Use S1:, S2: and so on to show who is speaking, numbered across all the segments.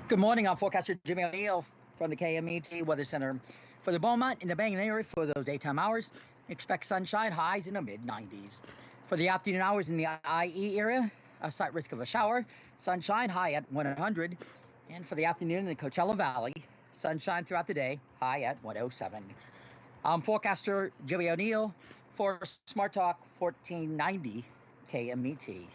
S1: Good morning. I'm forecaster Jimmy O'Neill from the KMET Weather Center. For the Beaumont and the Bangor area for those daytime hours, expect sunshine, highs in the mid-90s. For the afternoon hours in the IE area, a slight risk of a shower, sunshine, high at 100. And for the afternoon in the Coachella Valley, sunshine throughout the day, high at 107. I'm forecaster Jimmy O'Neill for Smart Talk 1490 KMET.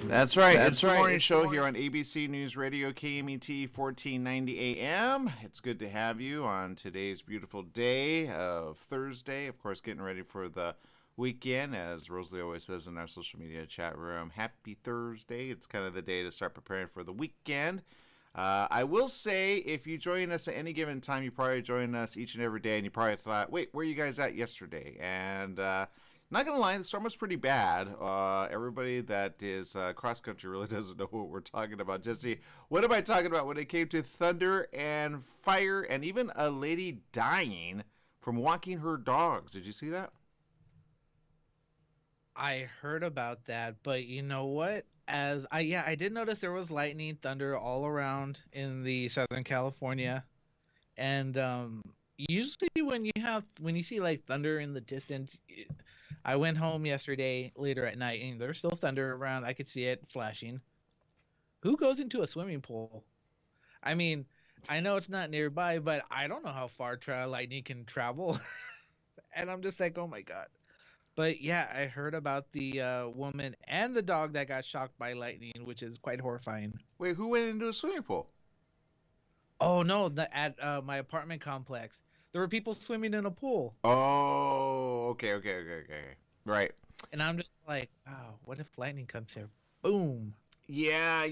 S2: That's right. It's the morning show here on ABC News Radio, KMET 1490 AM. It's good to have you on today's beautiful day of Thursday. Of course, getting ready for the weekend, as Rosalie always says in our social media chat room. Happy Thursday. It's kind of the day to start preparing for the weekend. I will say, if you join us at any given time, you probably join us each and every day, and you probably thought, wait, where are you guys at yesterday? And not going to lie, the storm was pretty bad. Everybody that is cross-country really doesn't know what we're talking about. Jesse, what am I talking about when it came to thunder and fire and even a lady dying from walking her dogs? Did you see that?
S3: I heard about that, but you know what? I did notice there was lightning, thunder all around in the Southern California, and usually when you see like thunder in the distance, I went home yesterday later at night and there's still thunder around. I could see it flashing. Who goes into a swimming pool? I mean, I know it's not nearby, but I don't know how far lightning can travel, and I'm just like, oh my god. But yeah, I heard about the woman and the dog that got shocked by lightning, which is quite horrifying.
S2: Wait, who went into a swimming pool?
S3: Oh no, at my apartment complex, there were people swimming in a pool,
S2: Oh, okay. Right.
S3: and I'm just like, oh, what if lightning comes here? Boom.
S2: Yeah,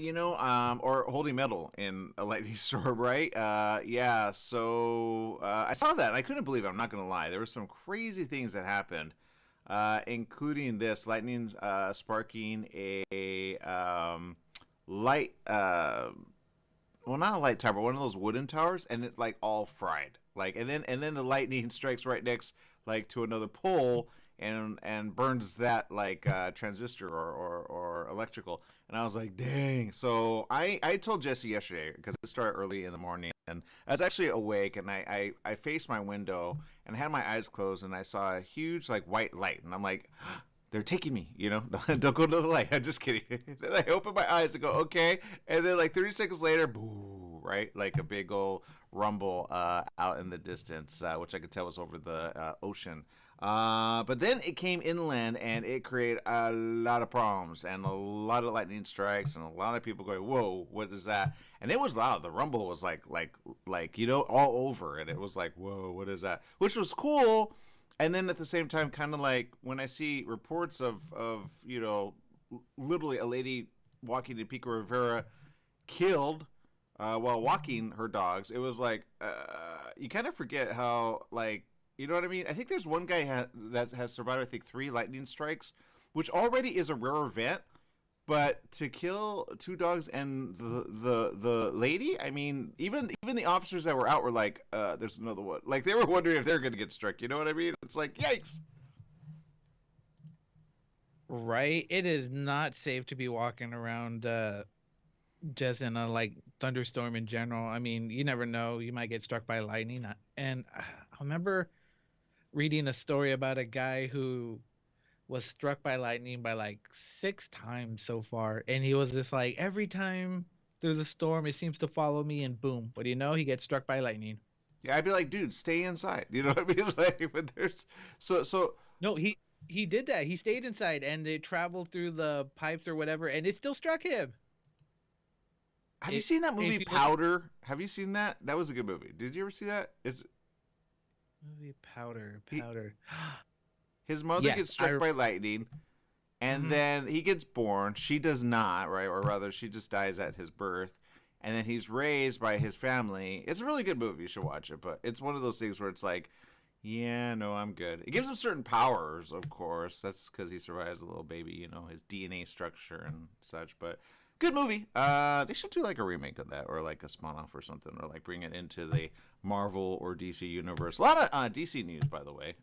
S2: or holding metal in a lightning storm, right? Yeah, so I saw that, and I couldn't believe it. I'm not going to lie. There were some crazy things that happened, including this lightning sparking a light, well, not a light tower, but one of those wooden towers, and it's like all fried. Like, and then the lightning strikes right next, like, to another pole, and burns that like transistor or electrical. And I was like, dang. So I told Jesse yesterday, because it started early in the morning, and I was actually awake, and I faced my window and had my eyes closed, and I saw a huge like white light, and I'm like, they're taking me, don't go to the light. I'm just kidding. Then I open my eyes and go, okay. And then like 30 seconds later, boo, right? Like a big old rumble out in the distance, which I could tell was over the ocean. But then it came inland, and it created a lot of problems and a lot of lightning strikes, and a lot of people going, whoa, what is that? And it was loud. The rumble was like all over, and it was like, whoa, what is that? Which was cool. And then at the same time, kind of like when I see reports of literally a lady walking in Pico Rivera killed while walking her dogs, it was like you kind of forget how, like, you know what I mean? I think there's one guy that has survived, I think, 3 lightning strikes, which already is a rare event. But to kill 2 dogs and the lady, I mean, even the officers that were out were like, there's another one. Like, they were wondering if they're going to get struck. You know what I mean? It's like, yikes.
S3: Right? It is not safe to be walking around just in a like thunderstorm in general. I mean, you never know. You might get struck by lightning. And I remember reading a story about a guy who was struck by lightning by like 6 times so far, and he was just like, every time there's a storm it seems to follow me, and boom, what do you know, he gets struck by lightning.
S2: Yeah, I'd be like, dude, stay inside. You know what I mean? Like, but there's so.
S3: No, he did that. He stayed inside and it traveled through the pipes or whatever, and it still struck him.
S2: Have you seen that
S3: If
S2: movie
S3: you
S2: Powder? Have you seen that? That was a good movie. Did you ever see that? It's
S3: movie Powder.
S2: his mother
S3: Yes,
S2: gets struck by lightning, and then he gets born. She does not, right? Or rather, she just dies at his birth. And then he's raised by his family. It's a really good movie. You should watch it. But it's one of those things where it's like, yeah, no, I'm good. It gives him certain powers, of course. That's because he survives a little baby, his DNA structure and such. But good movie. They should do like a remake of that, or like a spin-off or something, or like bring it into the Marvel or DC universe. A lot of DC news, by the way,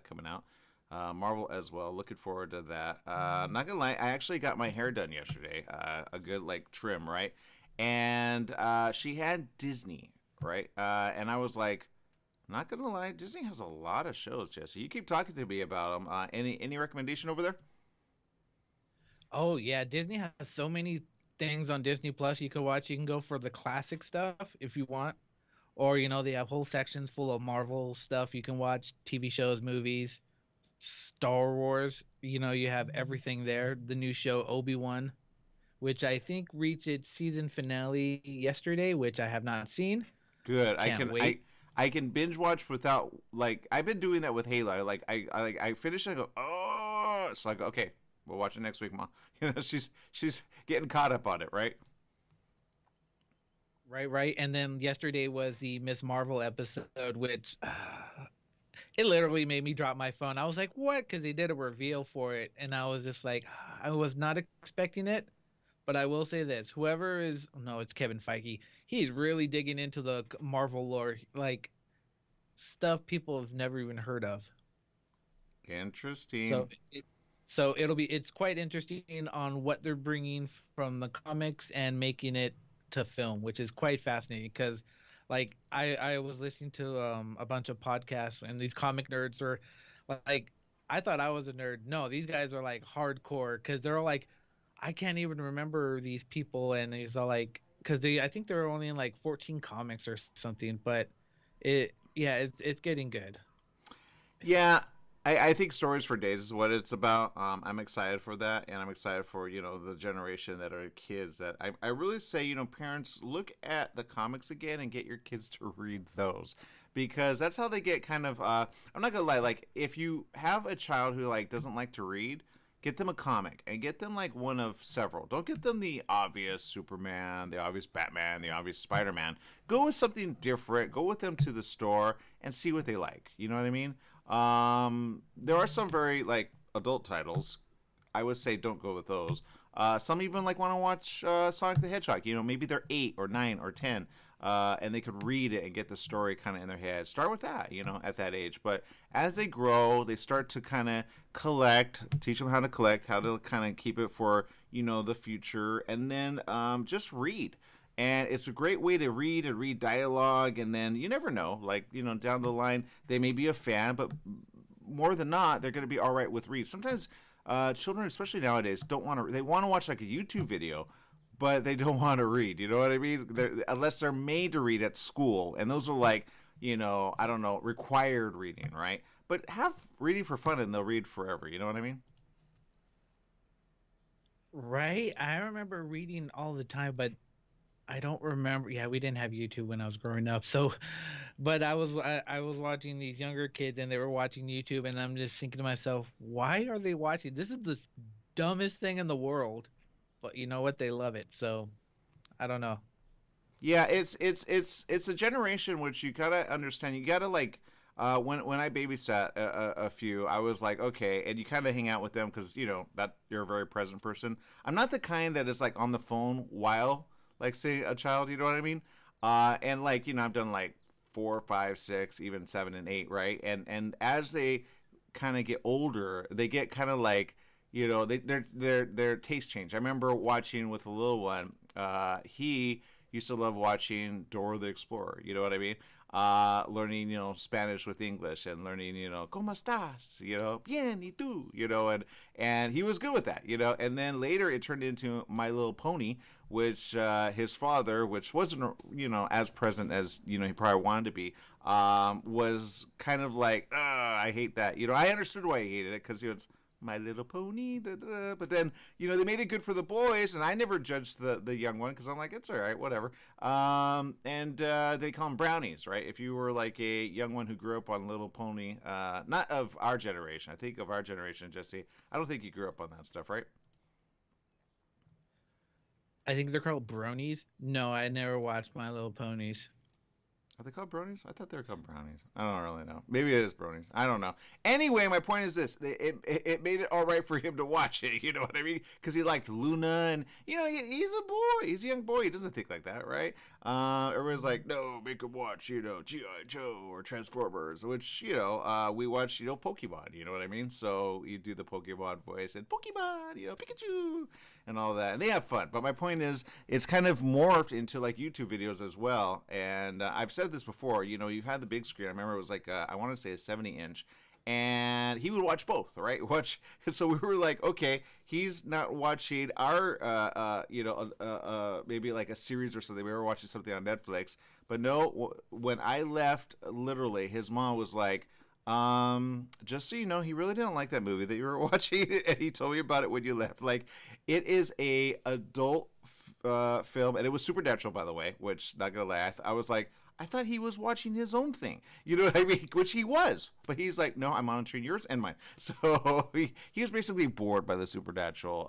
S2: coming out. Marvel as well. Looking forward to that. Not gonna lie, I actually got my hair done yesterday. A good like trim, right? And she had Disney, right? And I was like, not gonna lie, Disney has a lot of shows, Jesse. You keep talking to me about them. Any recommendation over there?
S3: Oh yeah, Disney has so many things on Disney Plus you can watch. You can go for the classic stuff if you want, or they have whole sections full of Marvel stuff you can watch, TV shows, movies, Star Wars. You have everything there. The new show Obi-Wan, which I think reached its season finale yesterday, which I have not seen.
S2: Good.
S3: Can't wait.
S2: I can binge watch without like I've been doing that with Halo. Like I finish and I go, oh, it's like okay, we'll watch it next week, Mom. She's getting caught up on it, right?
S3: Right, right. And then yesterday was the Miss Marvel episode, which it literally made me drop my phone. I was like, what? Because they did a reveal for it. And I was just like, I was not expecting it. But I will say this whoever is, no, it's Kevin Feige. He's really digging into the Marvel lore, like stuff people have never even heard of.
S2: Interesting.
S3: So it's quite interesting on what they're bringing from the comics and making it to film, which is quite fascinating because like I was listening to a bunch of podcasts and these comic nerds are like I thought I was a nerd. No, these guys are like hardcore because they're all like I can't even remember these people and he's all like because I think there were only in like 14 comics or something, but it's getting good.
S2: Yeah, I think Stories for Days is what it's about. I'm excited for that, and I'm excited for the generation that are kids. That I really say parents look at the comics again and get your kids to read those because that's how they get kind of. I'm not gonna lie, like if you have a child who like doesn't like to read. Get them a comic and get them like one of several. Don't get them the obvious Superman, the obvious Batman, the obvious Spider-Man. Go with something different. Go with them to the store and see what they like. You know what I mean? There are some very like adult titles. I would say don't go with those. Some even like want to watch Sonic the Hedgehog. Maybe they're 8 or 9 or 10. And they could read it and get the story kind of in their head. Start with that, at that age. But as they grow, they start to kind of collect, teach them how to collect, how to kind of keep it for, the future. And then just read. And it's a great way to read and read dialogue. And then you never know, like, down the line, they may be a fan, but more than not, they're going to be all right with read. Sometimes children, especially nowadays, they want to watch like a YouTube video but they don't want to read. You know what I mean? Unless they're made to read at school. And those are like, I don't know, required reading, right? But have reading for fun and they'll read forever. You know what I mean?
S3: Right. I remember reading all the time, but I don't remember. Yeah, we didn't have YouTube when I was growing up. So, but I was watching these younger kids and they were watching YouTube and I'm just thinking to myself, why are they watching? This is the dumbest thing in the world. But you know what? They love it. So I don't know.
S2: Yeah, it's a generation which you gotta understand. You gotta like when I babysat a few, I was like, okay, and you kind of hang out with them because that you're a very present person. I'm not the kind that is like on the phone while like say a child. You know what I mean? And like I've done like 4, 5, 6, even 7 and 8, right? And as they kind of get older, they get kind of like their taste change. I remember watching with the little one. He used to love watching Dora the Explorer. You know what I mean? Learning Spanish with English and learning ¿Cómo estás? Bien y tú. And he was good with that. And then later it turned into My Little Pony, which his father, which wasn't as present as he probably wanted to be, was kind of like I hate that. I understood why he hated it because it's My Little Pony, da, da, da. But then they made it good for the boys, and I never judged the young one because I'm like, it's all right, whatever. And they call them brownies, right? If you were like a young one who grew up on Little Pony, not of our generation, I think of our generation, Jesse. I don't think you grew up on that stuff, right?
S3: I think they're called bronies. No, I never watched My Little Ponies.
S2: Are they called bronies? I thought they were called brownies. I don't really know. Maybe it is bronies. I don't know. Anyway, my point is this: it made it all right for him to watch it. You know what I mean? Because he liked Luna, and he's a boy. He's a young boy. He doesn't think like that, right? Everyone's like, no, make him watch, G.I. Joe or Transformers, which we watch, Pokemon. You know what I mean? So you do the Pokemon voice and Pokemon, Pikachu, and all that, and they have fun. But my point is, it's kind of morphed into like YouTube videos as well. And I've said this before. You've had the big screen. I remember it was like I want to say a 70-inch. And he would watch both, right? So we were like, okay, he's not watching our, maybe like a series or something. We were watching something on Netflix. But no, when I left, literally, his mom was like, just so you know, he really didn't like that movie that you were watching, and he told me about it when you left. Like, it is a adult film, and it was Supernatural, by the way, which, not gonna lie, I was like, I thought he was watching his own thing. You know what I mean? Which he was. But he's like, no, I'm monitoring yours and mine. So he was basically bored by the Supernatural,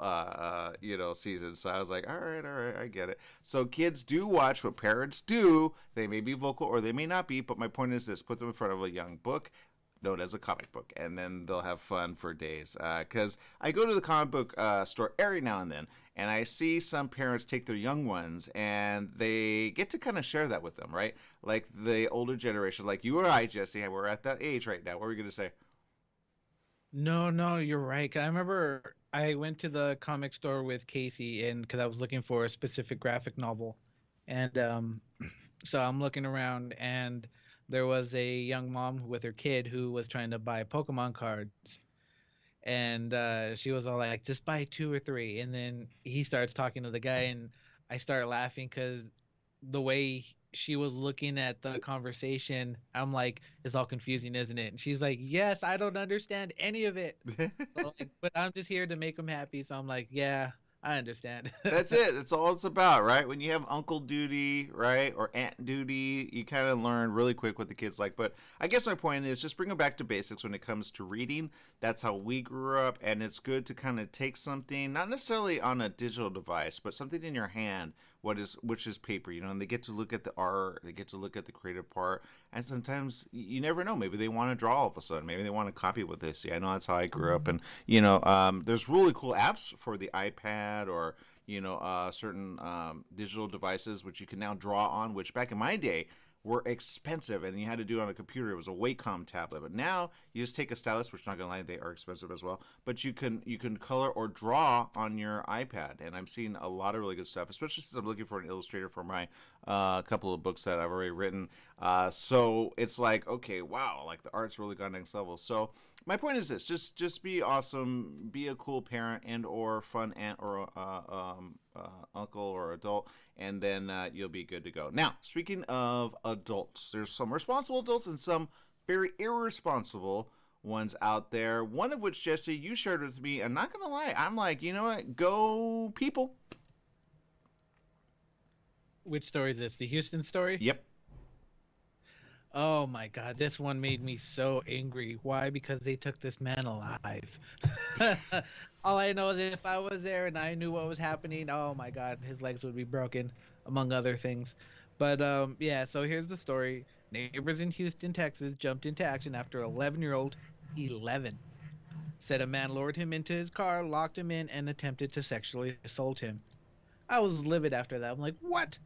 S2: season. So I was like, all right, I get it. So kids do watch what parents do. They may be vocal or they may not be. But my point is this: put them in front of a young book known as a comic book, and then they'll have fun for days. Because I go to the comic book store every now and then, and I see some parents take their young ones, and they get to kind of share that with them, right? Like the older generation, like you or I, Jesse, we're at that age right now. What were you going to say?
S3: No, you're right. 'Cause I remember I went to the comic store with Casey, and because I was looking for a specific graphic novel, and so I'm looking around, and there was a young mom with her kid who was trying to buy Pokemon cards, and she was all like, just buy 2 or 3. And then he starts talking to the guy, and I start laughing because the way she was looking at the conversation, I'm like, it's all confusing, isn't it? And she's like, yes, I don't understand any of it. So, like, but I'm just here to make them happy. So I'm like, yeah, I understand.
S2: That's it. That's all it's about, right? When you have uncle duty, right, or aunt duty, you kind of learn really quick what the kids like. But I guess my point is just bring them back to basics when it comes to reading. That's how we grew up, and it's good to kind of take something, not necessarily on a digital device, but something in your hand, which is paper, and they get to look at the art, they get to look at the creative part, and sometimes you never know, maybe they want to draw all of a sudden, maybe they want to copy what they see. I know that's how I grew up, and there's really cool apps for the iPad or certain digital devices which you can now draw on, which back in my day were expensive, and you had to do it on a computer. It was a Wacom tablet, but now you just take a stylus, which, not gonna lie, they are expensive as well. But you can color or draw on your iPad, and I'm seeing a lot of really good stuff, especially since I'm looking for an illustrator for my couple of books that I've already written. So it's like, okay, wow, like the art's really gone next level. So my point is this: just be awesome, be a cool parent and or fun aunt or uncle or adult, and then you'll be good to go. Now, speaking of adults, there's some responsible adults and some very irresponsible ones out there. One of which, Jesse, you shared with me, and not gonna lie, I'm like, you know what? Go people.
S3: Which story is this? The Houston story?
S2: Yep.
S3: Oh my God, this one made me so angry. Why? Because they took this man alive. All I know is if I was there and I knew what was happening, oh my God, his legs would be broken, among other things. But yeah, so here's the story. Neighbors in Houston, Texas jumped into action after 11-year-old, 11, said a man lured him into his car, locked him in, and attempted to sexually assault him. I was livid after that. I'm like, what?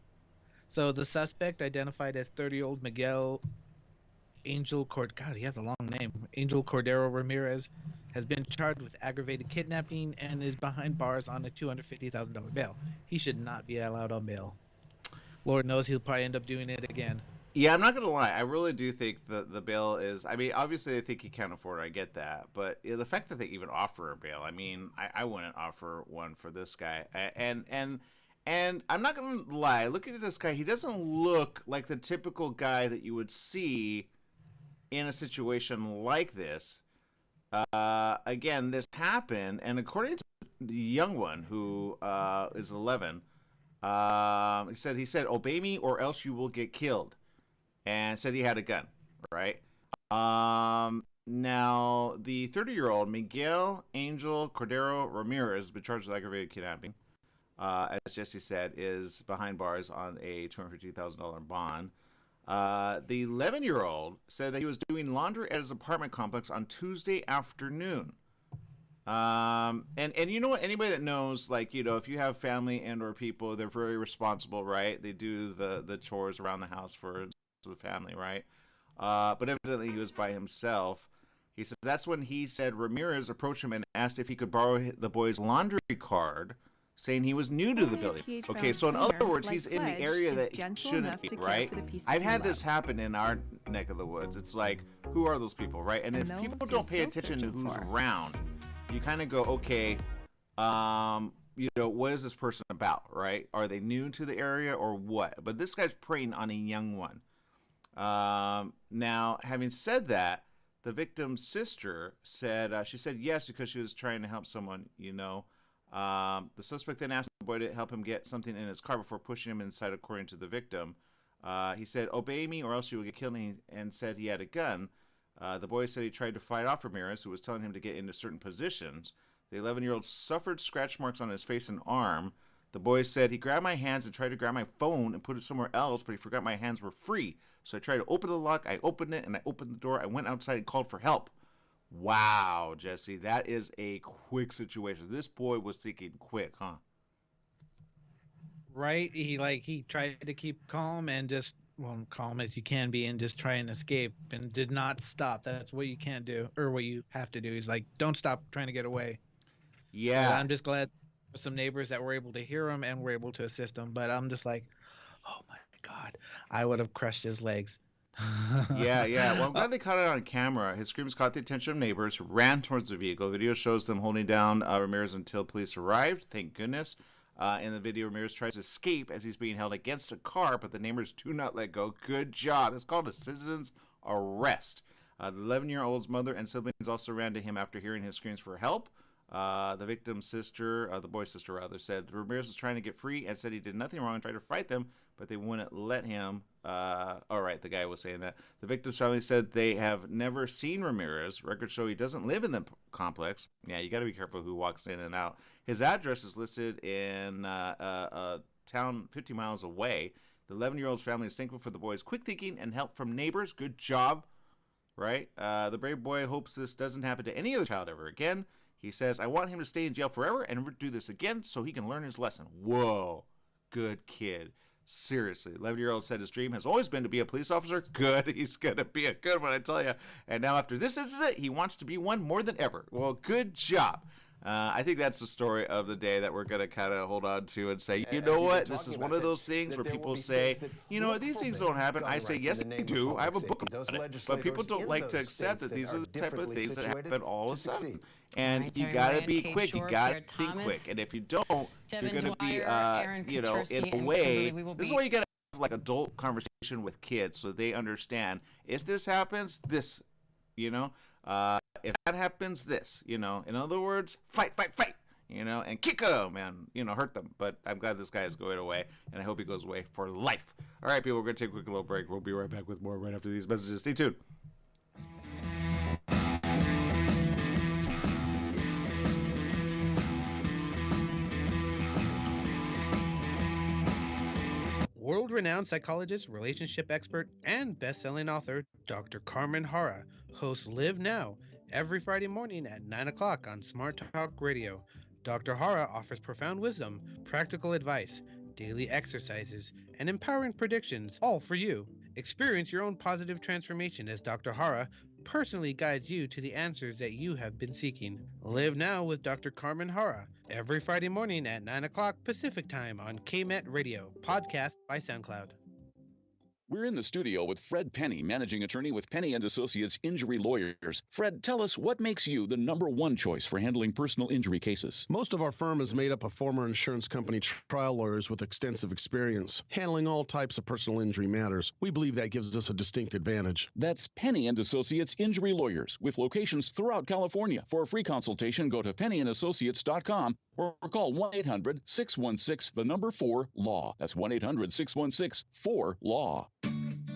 S3: So the suspect, identified as 30-year-old Miguel God, he has a long name. Angel Cordero Ramirez, has been charged with aggravated kidnapping and is behind bars on a $250,000 bail. He should not be allowed on bail. Lord knows he'll probably end up doing it again.
S2: Yeah, I'm not going to lie. I really do think the bail is... I mean, obviously, they think he can't afford it. I get that. But the fact that they even offer a bail, I mean, I wouldn't offer one for this guy. And I'm not going to lie. Looking at this guy, he doesn't look like the typical guy that you would see in a situation like this. Again, this happened, and according to the young one, who is 11, he said, obey me or else you will get killed. And said he had a gun, right? Now, the 30-year-old Miguel Angel Cordero Ramirez has been charged with aggravated kidnapping. As Jesse said, is behind bars on a $250,000 bond. The 11-year-old said that he was doing laundry at his apartment complex on Tuesday afternoon. And you know what? Anybody that knows, like, you know, if you have family and or people, they're very responsible, right? They do the chores around the house for the family, right? But evidently he was by himself. He said that's when he said Ramirez approached him and asked if he could borrow the boy's laundry card, saying he was new to the building. Okay, so in other words, he's in the area that he shouldn't be, right? I've had this happen in our neck of the woods. It's like, who are those people, right? And if people don't pay attention to who's around, you kind of go, okay, you know, what is this person about, right? Are they new to the area or what? But this guy's preying on a young one. Now, having said that, the victim's sister said, she said yes because she was trying to help someone, you know. The suspect then asked the boy to help him get something in his car before pushing him inside, according to the victim. He said, obey me or else you will get killed, and said he had a gun. The boy said he tried to fight off Ramirez, who was telling him to get into certain positions. The 11-year-old suffered scratch marks on his face and arm. The boy said he grabbed my hands and tried to grab my phone and put it somewhere else, but he forgot my hands were free. So I tried to open the lock, I opened it, and I opened the door. I went outside and called for help. Wow, Jesse, that is a quick situation. This boy was thinking quick, huh?
S3: Right? He tried to keep calm and just, well, calm as you can be, and just try and escape, and did not stop. That's what you can't do, or what you have to do. He's like, don't stop trying to get away.
S2: Yeah.
S3: And I'm just glad some neighbors that were able to hear him and were able to assist him. But I'm just like, oh my God, I would have crushed his legs.
S2: Yeah. Well, I'm glad they caught it on camera. His screams caught the attention of neighbors who ran towards the vehicle. Video shows them holding down Ramirez until police arrived. Thank goodness. In the video, Ramirez tries to escape as he's being held against a car, but the neighbors do not let go. Good job. It's called a citizen's arrest. The 11-year-old's mother and siblings also ran to him after hearing his screams for help. The victim's sister, the boy's sister rather, said Ramirez was trying to get free and said he did nothing wrong and tried to fight them, but they wouldn't let him. All right, the guy was saying that. The victim's family said they have never seen Ramirez. Records show he doesn't live in the complex. Yeah, you got to be careful who walks in and out. His address is listed in a town 50 miles away. The 11-year-old's family is thankful for the boy's quick thinking and help from neighbors. Good job, right? The brave boy hopes this doesn't happen to any other child ever again. He says, I want him to stay in jail forever and never do this again so he can learn his lesson. Whoa, good kid. Seriously, 11-year-old said his dream has always been to be a police officer. Good, he's going to be a good one, I tell you. And now after this incident, he wants to be one more than ever. Well, good job. I think that's the story of the day that we're going to kind of hold on to and say, you know what, this is one of those things where people say, you know, these things don't happen. I say, yes, they do. I have a book about it. But people don't like to accept that these are the type of things that happen all of a sudden. And you got to be quick. You got to think quick. And if you don't, you're going to be, you know, in a way, this is why you got to have like adult conversation with kids so they understand if this happens, this, you know, if that happens, this, you know, in other words, fight, you know, and kick them and, you know, hurt them. But I'm glad this guy is going away, and I hope he goes away for life. All right, people, we're going to take a quick little break. We'll be right back with more right after these messages. Stay tuned.
S3: World-renowned psychologist, relationship expert, and best-selling author Dr. Carmen Hara hosts Live Now every Friday morning at 9 o'clock on Smart Talk Radio. Dr. Hara offers profound wisdom, practical advice, daily exercises, and empowering predictions, all for you. Experience your own positive transformation as Dr. Hara personally guides you to the answers that you have been seeking. Live Now with Dr. Carmen Hara every Friday morning at 9 o'clock Pacific Time on KMET Radio, podcast by SoundCloud.
S4: We're in the studio with Fred Penny, managing attorney with Penny and Associates Injury Lawyers. Fred, tell us what makes you the number one choice for handling personal injury cases.
S5: Most of our firm is made up of former insurance company trial lawyers with extensive experience handling all types of personal injury matters. We believe that gives us a distinct advantage.
S4: That's Penny and Associates Injury Lawyers with locations throughout California. For a free consultation, go to pennyandassociates.com or call 1-800-616-4-LAW. That's 1-800-616-4-LAW.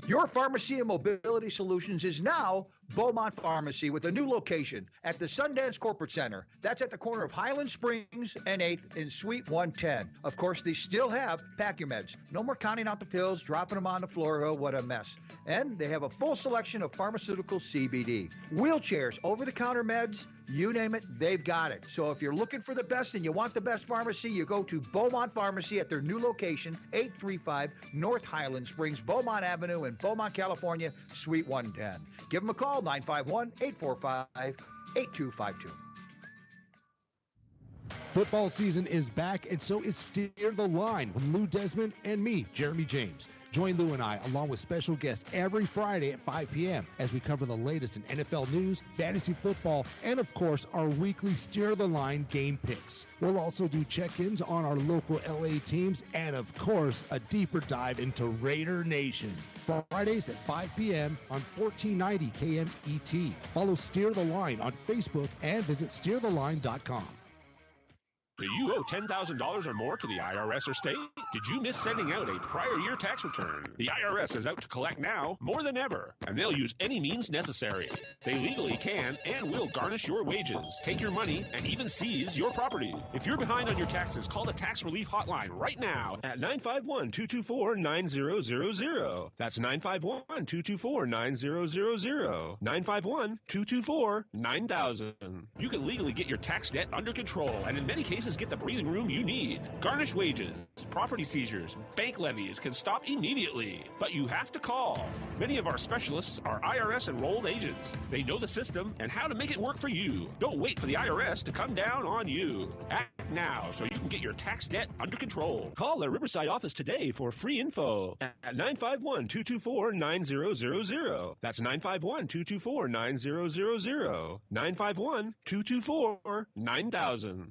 S6: Your pharmacy and mobility solutions is now Beaumont Pharmacy with a new location at the Sundance Corporate Center. That's at the corner of Highland Springs and 8th in Suite 110. Of course, they still have Pack Your Meds. No more counting out the pills, dropping them on the floor. Oh, what a mess. And they have a full selection of pharmaceutical CBD. Wheelchairs, over-the-counter meds, you name it, they've got it. So if you're looking for the best and you want the best pharmacy, you go to Beaumont Pharmacy at their new location, 835 North Highland Springs, Beaumont Avenue in Beaumont, California, Suite 110. Give them a call, 951-845-8252.
S7: Football season is back, and so is Steer the Line with Lou Desmond and me, Jeremy James. Join Lou and I, along with special guests, every Friday at 5 p.m. as we cover the latest in NFL news, fantasy football, and of course, our weekly Steer the Line game picks. We'll also do check-ins on our local LA teams and, of course, a deeper dive into Raider Nation. Fridays at 5 p.m. on 1490 KMET. Follow Steer the Line on Facebook and visit steertheline.com.
S8: Do you owe $10,000 or more to the IRS or state? Did you miss sending out a prior year tax return? The IRS is out to collect now more than ever, and they'll use any means necessary. They legally can and will garnish your wages, take your money, and even seize your property. If you're behind on your taxes, call the Tax Relief Hotline right now at 951-224-9000. That's 951-224-9000. 951-224-9000. You can legally get your tax debt under control, and in many cases, get the breathing room you need. Garnished wages, property seizures, bank levies can stop immediately, but you have to call. Many of our specialists are IRS enrolled agents. They know the system and how to make it work for you. Don't wait for the IRS to come down on you. Act now so you can get your tax debt under control. Call the Riverside office today for free info at 951-224-9000. That's 951-224-9000. 951-224-9000.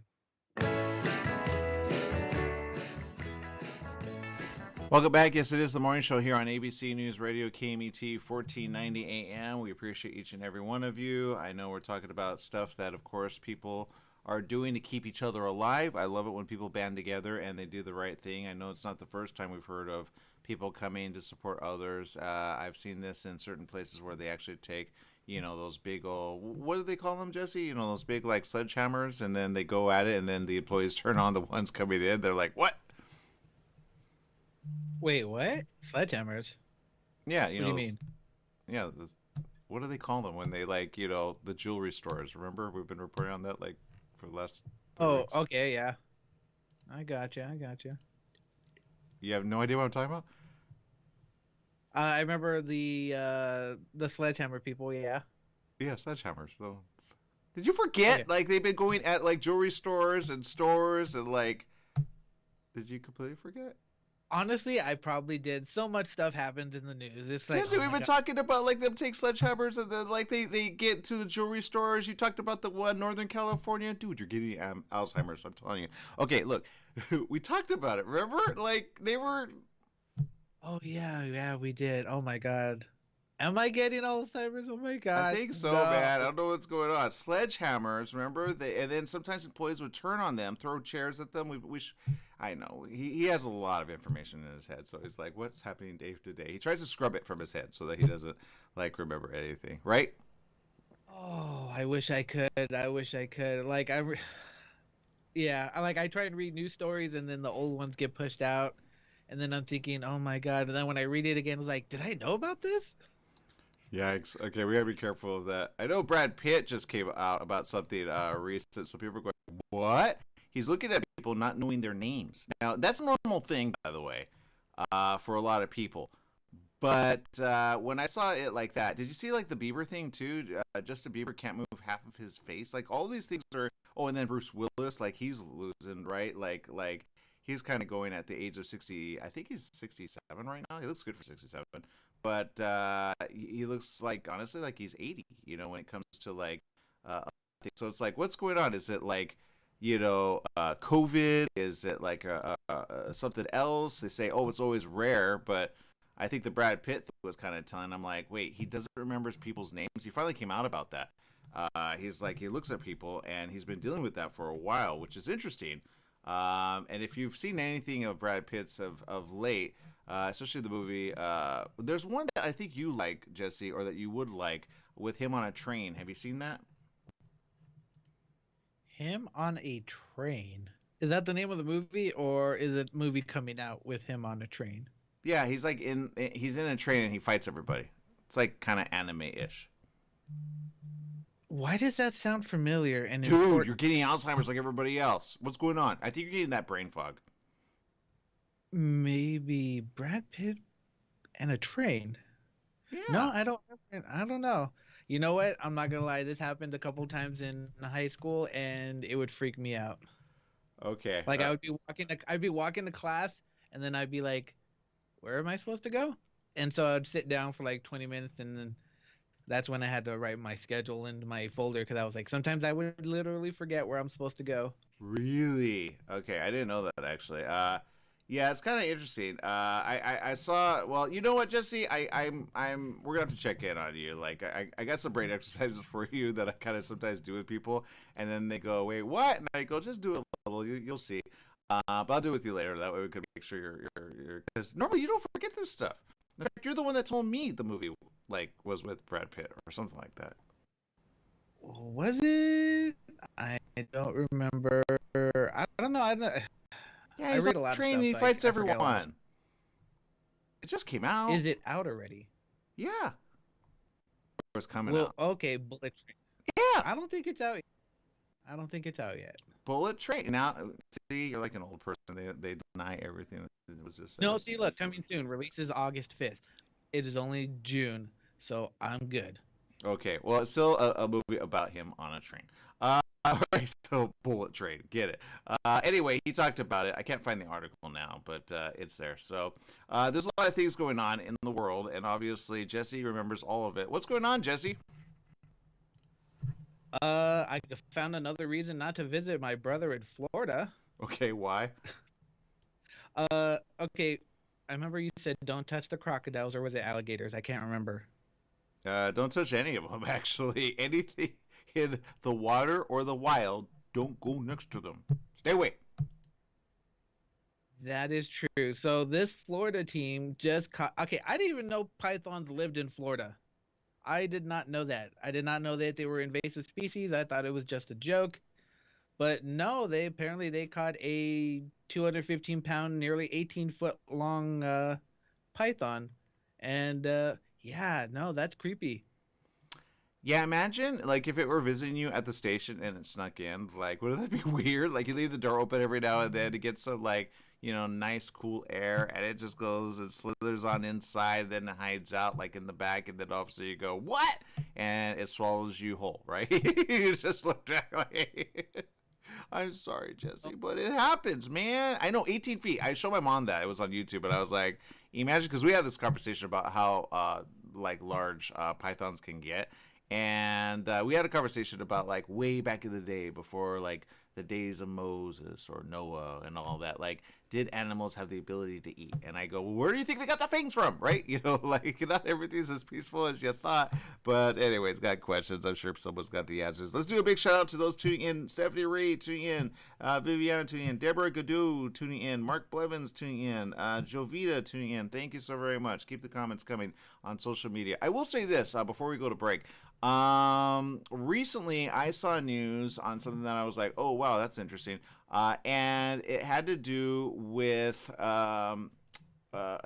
S2: Welcome back. Yes, it is the morning show here on ABC News Radio, KMET 1490 AM. We appreciate each and every one of you. I know we're talking about stuff that, of course, people are doing to keep each other alive. I love it when people band together and they do the right thing. I know it's not the first time we've heard of people coming to support others. I've seen this in certain places where they actually take, you know, those big old, what do they call them, Jesse? You know, those big, like, sledgehammers, and then they go at it, and then the employees turn on the ones coming in. They're like, what?
S3: Wait, what? Sledgehammers?
S2: Yeah, you know.
S3: What do you mean?
S2: Yeah, what do they call them when they, like, you know, the jewelry stores? Remember, we've been reporting on that, like, for the last 3 weeks.
S3: Okay, yeah. I gotcha.
S2: You have no idea what I'm talking about?
S3: I remember the sledgehammer people, yeah.
S2: Yeah, sledgehammers. So, did you forget?
S3: Okay.
S2: Like, they've been going at, like, jewelry stores and like, did you completely forget?
S3: Honestly, I probably did. So much stuff happens in the news. It's like,
S2: Jesse,
S3: oh
S2: we've
S3: my
S2: been
S3: God.
S2: talking about, like, them take sledgehammers and then, like, they get to the jewelry stores. You talked about the one, Northern California. Dude, you're getting Alzheimer's, I'm telling you. Okay, look, we talked about it, remember? Like, they were...
S3: Oh, yeah, we did. Oh, my God. Am I getting Alzheimer's? Oh, my God.
S2: I think so,
S3: No.
S2: man. I don't know what's going on. Sledgehammers, remember? And then sometimes employees would turn on them, throw chairs at them. I know. He has a lot of information in his head, so he's like, what's happening day to day? He tries to scrub it from his head so that he doesn't, like, remember anything, right?
S3: Oh, I wish I could. Like, yeah, I try and read news stories, and then the old ones get pushed out. And then I'm thinking, oh, my God. And then when I read it again, I was like, did I know about this?
S2: Yikes. Okay, we gotta be careful of that. I know Brad Pitt just came out about something recent, so people are going, what? He's looking at people not knowing their names. Now, that's a normal thing, by the way, for a lot of people. But when I saw it like that, did you see, like, the Bieber thing, too? Justin Bieber can't move half of his face. Like, all these things are... Oh, and then Bruce Willis, like, he's losing, right? Like he's kind of going at the age of 60. I think he's 67 right now. He looks good for 67. But he looks like, honestly, like he's 80, you know, when it comes to, like, so it's like, what's going on? Is it, like, you know, COVID? Is it, like, something else? They say, oh, it's always rare, but I think the Brad Pitt thing was kind of telling. I'm like, wait, he doesn't remember people's names? He finally came out about that. He's like, he looks at people, and he's been dealing with that for a while, which is interesting. And if you've seen anything of Brad Pitt's of late, especially the movie. There's one that I think you like, Jesse, or that you would like, with him on a train. Have you seen that?
S3: Him on a train. Is that the name of the movie, or is it movie coming out with him on a train?
S2: Yeah, he's in a train and he fights everybody. It's like kind of anime-ish.
S3: Why does that sound familiar? And
S2: Dude, you're getting Alzheimer's like everybody else. What's going on? I think you're getting that brain fog.
S3: maybe Brad Pitt and a train.
S2: Yeah.
S3: No, I don't know. You know what? I'm not gonna lie. This happened a couple times in high school, and it would freak me out.
S2: Okay.
S3: Like I'd be walking to class, and then I'd be like, "Where am I supposed to go?" And so I'd sit down for like 20 minutes, and then that's when I had to write my schedule into my folder because I was like, sometimes I would literally forget where I'm supposed to go.
S2: Really? Okay, I didn't know that actually. Yeah, it's kind of interesting. I saw. Well, you know what, Jesse? We're gonna have to check in on you. Like, I got some brain exercises for you that I kind of sometimes do with people, and then they go, "Wait, what?" And I go, "Just do it a little. You'll see." But I'll do it with you later. That way we can make sure you're. Because normally you don't forget this stuff. In fact, you're the one that told me the movie was with Brad Pitt or something like that.
S3: Was it? I don't remember. I don't know.
S2: Yeah,
S3: I
S2: he's
S3: read
S2: on
S3: a lot
S2: a
S3: of
S2: train
S3: stuff,
S2: and he
S3: so I
S2: fights
S3: forget a lot.
S2: everyone. It just came out.
S3: Is it out already?
S2: Yeah. It was coming
S3: Well,
S2: out.
S3: okay, Bullet Train.
S2: Yeah.
S3: I don't think it's out. I don't think it's out yet.
S2: Bullet Train. Now, see, you're like an old person. They deny everything that was just said.
S3: No, see, look, coming soon. Releases August 5th. It is only June, so I'm good.
S2: Okay, well, it's still a movie about him on a train. All right, so Bullet Train, get it. Anyway, he talked about it. I can't find the article now, but it's there. So there's a lot of things going on in the world, and obviously Jesse remembers all of it. What's going on, Jesse?
S3: I found another reason not to visit my brother in Florida.
S2: Okay, why?
S3: Okay, I remember you said don't touch the crocodiles, or was it alligators? I can't remember.
S2: Don't touch any of them, actually. Anything in the water or the wild, don't go next to them. Stay away.
S3: That is true. So this Florida team just caught. Okay, I didn't even know pythons lived in Florida. I did not know that. I did not know that they were invasive species. I thought it was just a joke. But no, they caught a 215-pound, nearly 18-foot long python, and yeah, no, that's creepy.
S2: Yeah, imagine like if it were visiting you at the station and it snuck in. Like, wouldn't that be weird? Like you leave the door open every now and then to get some like, nice cool air, and it just goes and slithers on inside, then it hides out like in the back, and then obviously you go, what? And it swallows you whole, right? You just look back like, I'm sorry, Jesse, but it happens, man. I know, 18 feet. I showed my mom that. It was on YouTube, but I was like, imagine, because we had this conversation about how like large pythons can get. And we had a conversation about like way back in the day before like the days of Moses or Noah and all that. Like, did animals have the ability to eat? And I go, well, where do you think they got the fangs from? Right? Like not everything's as peaceful as you thought. But anyways, got questions. I'm sure someone's got the answers. Let's do a big shout out to those tuning in. Stephanie Ray tuning in. Viviana tuning in. Deborah Godot tuning in. Mark Blevins tuning in. Jovita tuning in. Thank you so very much. Keep the comments coming on social media. I will say this before we go to break. Recently I saw news on something that I was like, oh wow, that's interesting. And it had to do with a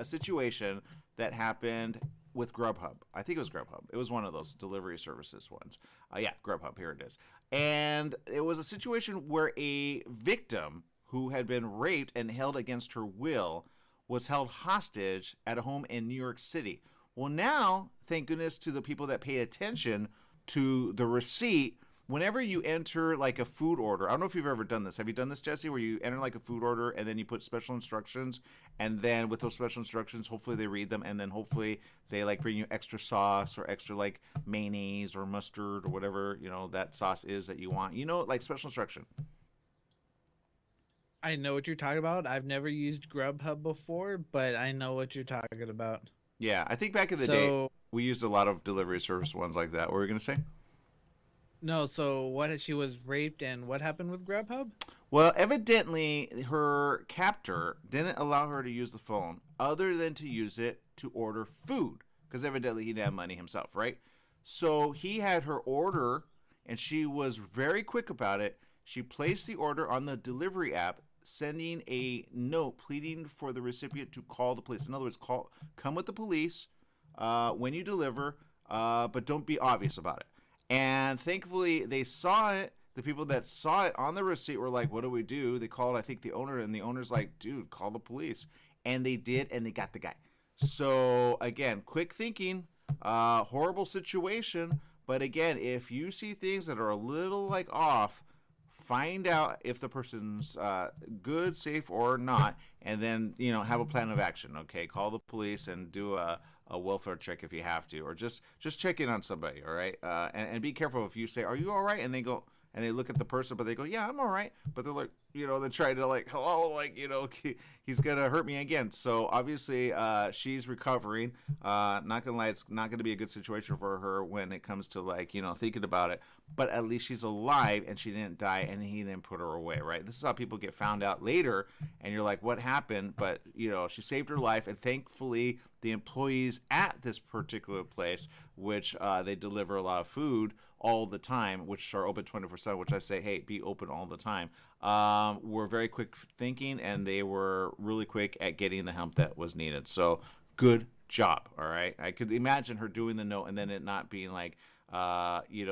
S2: situation that happened with Grubhub. I think it was Grubhub. It was one of those delivery services ones. Yeah, Grubhub, here it is. And it was a situation where a victim who had been raped and held against her will was held hostage at a home in New York City. Well, now, thank goodness to the people that pay attention to the receipt, whenever you enter like a food order, I don't know if you've ever done this. Have you done this, Jesse, where you enter like a food order and then you put special instructions, and then with those special instructions, hopefully they read them, and then hopefully they like bring you extra sauce or extra like mayonnaise or mustard or whatever, that sauce is that you want, like special instruction.
S3: I know what you're talking about. I've never used Grubhub before, but I know what you're talking about.
S2: Yeah, I think back in the day, we used a lot of delivery service ones like that. What were you going to say?
S3: No, so what? She was raped, and what happened with Grubhub?
S2: Well, evidently, her captor didn't allow her to use the phone other than to use it to order food because evidently he didn't have money himself, right? So he had her order, and she was very quick about it. She placed the order on the delivery app, sending a note pleading for the recipient to call the police. In other words, come with the police when you deliver, but don't be obvious about it. And thankfully, they saw it. The people that saw it on the receipt were like, what do we do? They called, I think, the owner, and the owner's like, dude, call the police. And they did, and they got the guy. So, again, quick thinking, horrible situation. But again, if you see things that are a little like off, find out if the person's good, safe, or not, and then, have a plan of action, okay? Call the police and do a welfare check if you have to, or just check in on somebody, all right? And be careful if you say, are you all right? And they go, and they look at the person, but they go, yeah, I'm all right. But they're like, they're trying to like, hello, like, he's going to hurt me again. So obviously she's recovering. Not going to lie, it's not going to be a good situation for her when it comes to like, thinking about it. But at least she's alive and she didn't die and he didn't put her away, right? This is how people get found out later. And you're like, what happened? But, she saved her life. And thankfully, the employees at this particular place, which they deliver a lot of food all the time, which are open 24/7, which I say, hey, be open all the time, were very quick thinking, and they were really quick at getting the help that was needed. So good job, all right? I could imagine her doing the note and then it not being like, you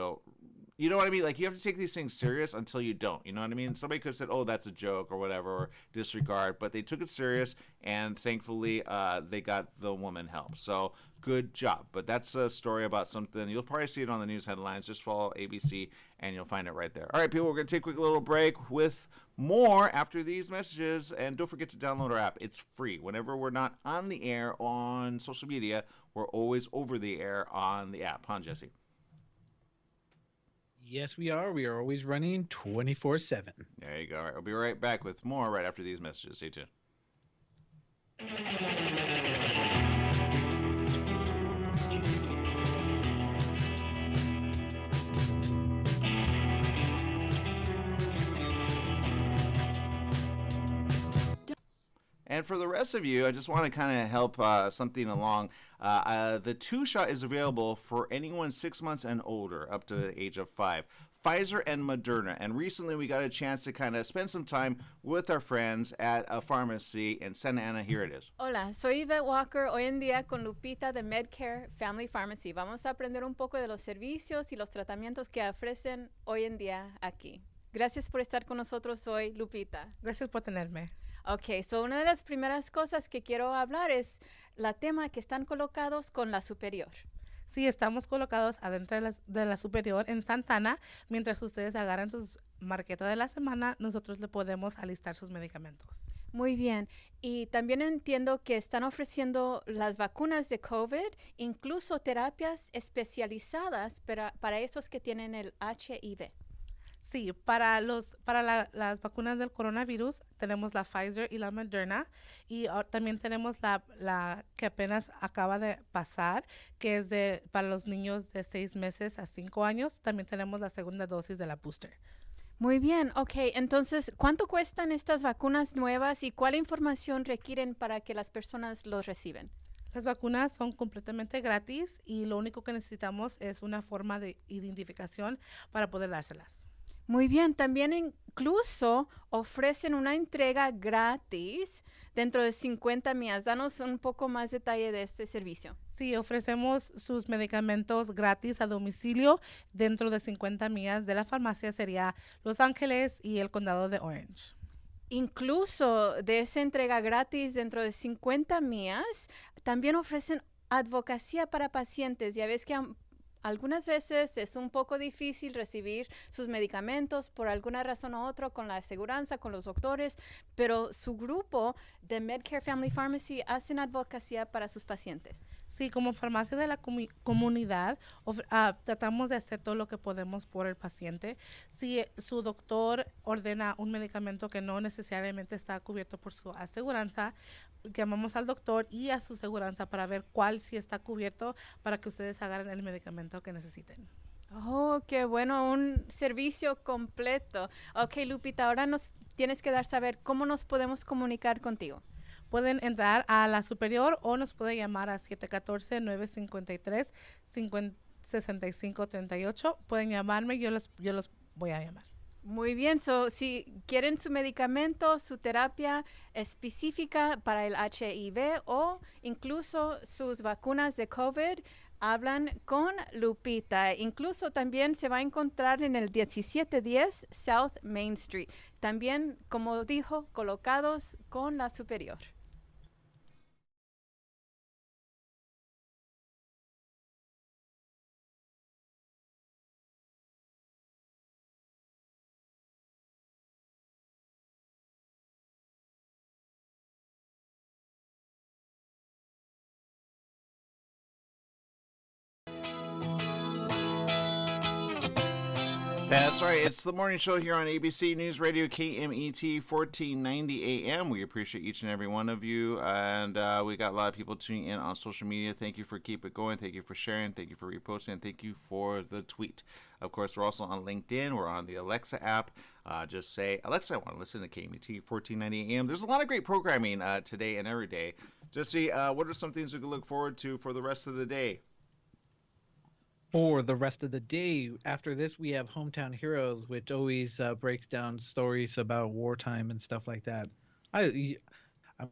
S2: know what I mean? Like, you have to take these things serious until you don't. You know what I mean? Somebody could have said, oh, that's a joke or whatever, or disregard. But they took it serious, and thankfully they got the woman help. So good job. But that's a story about something. You'll probably see it on the news headlines. Just follow ABC, and you'll find it right there. All right, people, we're going to take a quick little break with more after these messages. And don't forget to download our app. It's free. Whenever we're not on the air on social media, we're always over the air on the app. Huh, Jesse?
S3: Yes, we are. We are always running 24/7.
S2: There you go. All right, we'll be right back with more right after these messages. Stay tuned. And for the rest of you, I just want to kind of help something along. The 2-shot is available for anyone 6 months and older, up to the age of 5. Pfizer and Moderna. And recently we got a chance to kind of spend some time with our friends at a pharmacy in Santa Ana. Here it is.
S9: Hola, soy Yvette Walker, hoy en día con Lupita de Medcare Family Pharmacy. Vamos a aprender un poco de los servicios y los tratamientos que ofrecen hoy en día aquí. Gracias por estar con nosotros hoy, Lupita.
S10: Gracias por tenerme.
S9: Ok, so una de las primeras cosas que quiero hablar es la tema que están colocados con la superior.
S10: Sí, estamos colocados adentro de la superior en Santana. Mientras ustedes agarran sus marquetas de la semana, nosotros le podemos alistar sus medicamentos.
S9: Muy bien. Y también entiendo que están ofreciendo las vacunas de COVID, incluso terapias especializadas para esos que tienen el HIV.
S10: Sí, para las vacunas del coronavirus tenemos la Pfizer y la Moderna, y también tenemos la que apenas acaba de pasar, que es para los niños de 6 meses a 5 años. También tenemos la segunda dosis de la booster.
S9: Muy bien, ok. Entonces, ¿cuánto cuestan estas vacunas nuevas y cuál información requieren para que las personas los reciben?
S10: Las vacunas son completamente gratis y lo único que necesitamos es una forma de identificación para poder dárselas.
S9: Muy bien, también incluso ofrecen una entrega gratis dentro de 50 millas. Danos un poco más detalle de este servicio.
S10: Sí, ofrecemos sus medicamentos gratis a domicilio dentro de 50 millas de la farmacia. Sería Los Ángeles y el condado de Orange.
S9: Incluso de esa entrega gratis dentro de 50 millas, también ofrecen advocacia para pacientes. Ya ves que algunas veces es un poco difícil recibir sus medicamentos por alguna razón u otra con la aseguranza, con los doctores, pero su grupo de Medcare Family Pharmacy hacen advocacia para sus pacientes.
S10: Sí, como farmacia de la comunidad tratamos de hacer todo lo que podemos por el paciente. Si su doctor ordena un medicamento que no necesariamente está cubierto por su aseguranza, llamamos al doctor y a su aseguranza para ver cuál sí está cubierto para que ustedes hagan el medicamento que necesiten.
S9: Oh, qué bueno, un servicio completo. Ok, Lupita, ahora nos tienes que dar saber cómo nos podemos comunicar contigo.
S10: Pueden entrar a la superior o nos puede llamar a 714-953-6538. Pueden llamarme, yo los voy a llamar.
S9: Muy bien, si quieren su medicamento, su terapia específica para el HIV o incluso sus vacunas de COVID, hablan con Lupita. Incluso también se va a encontrar en el 1710 South Main Street. También, como dijo, colocados con la superior.
S2: That's right. It's the morning show here on ABC News Radio KMET 1490 AM. We appreciate each and every one of you. And we got a lot of people tuning in on social media. Thank you for keep it going. Thank you for sharing. Thank you for reposting. And thank you for the tweet. Of course, we're also on LinkedIn. We're on the Alexa app. Just say, Alexa, I want to listen to KMET 1490 AM. There's a lot of great programming today and every day. Jesse, what are some things we can look forward to for the rest of the day?
S3: For the rest of the day, after this, we have Hometown Heroes, which always breaks down stories about wartime and stuff like that. I'm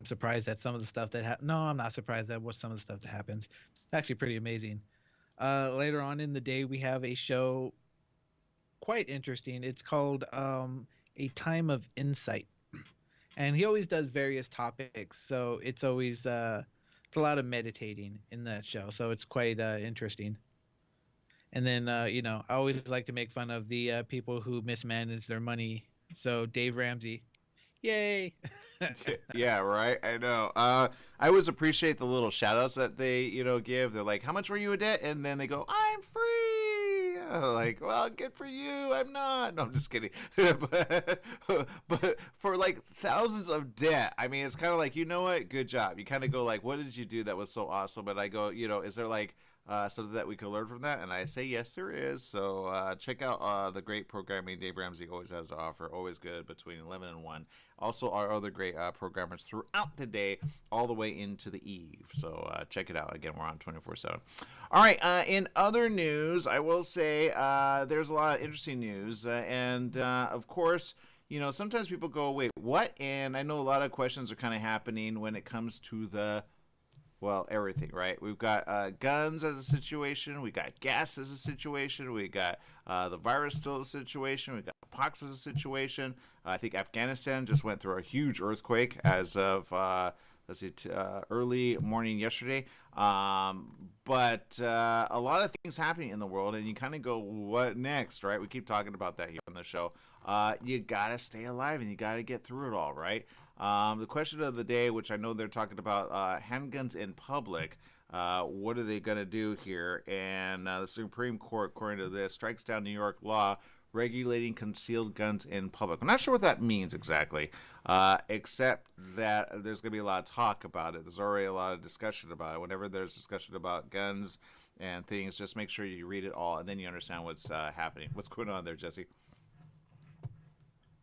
S3: surprised at some of the stuff that No, I'm not surprised at some of the stuff that happens. It's actually pretty amazing. Later on in the day, we have a show quite interesting. It's called A Time of Insight. And he always does various topics, so it's always it's a lot of meditating in that show, so it's quite interesting. And then, I always like to make fun of the people who mismanage their money. So Dave Ramsey, yay!
S2: Yeah, right. I know. I always appreciate the little shout outs that they, give. They're like, how much were you in debt? And then they go, I'm free. Like, well, good for you. I'm not. No, I'm just kidding. but for like thousands of debt, I mean, it's kind of like, you know what? Good job. You kind of go like, what did you do that was so awesome? But I go, is there like, something that we could learn from that? And I say, yes, there is. So check out the great programming Dave Ramsey always has to offer. Always good between 11 and 1. Also, our other great programmers throughout the day, all the way into the eve. So check it out. Again, we're on 24/7. All right. In other news, I will say there's a lot of interesting news. And of course, sometimes people go, wait, what? And I know a lot of questions are kind of happening when it comes to everything, right? We've got guns as a situation. We got gas as a situation. We got the virus still a situation. We got pox as a situation. I think Afghanistan just went through a huge earthquake as of early morning yesterday. But a lot of things happening in the world, and you kind of go, what next, right? We keep talking about that here on the show. You gotta stay alive, and you gotta get through it all, right? The question of the day, which I know they're talking about handguns in public. What are they going to do here? And the Supreme Court, according to this, strikes down New York law regulating concealed guns in public. I'm not sure what that means exactly, except that there's going to be a lot of talk about it. There's already a lot of discussion about it. Whenever there's discussion about guns and things, just make sure you read it all, and then you understand what's happening. What's going on there, Jesse?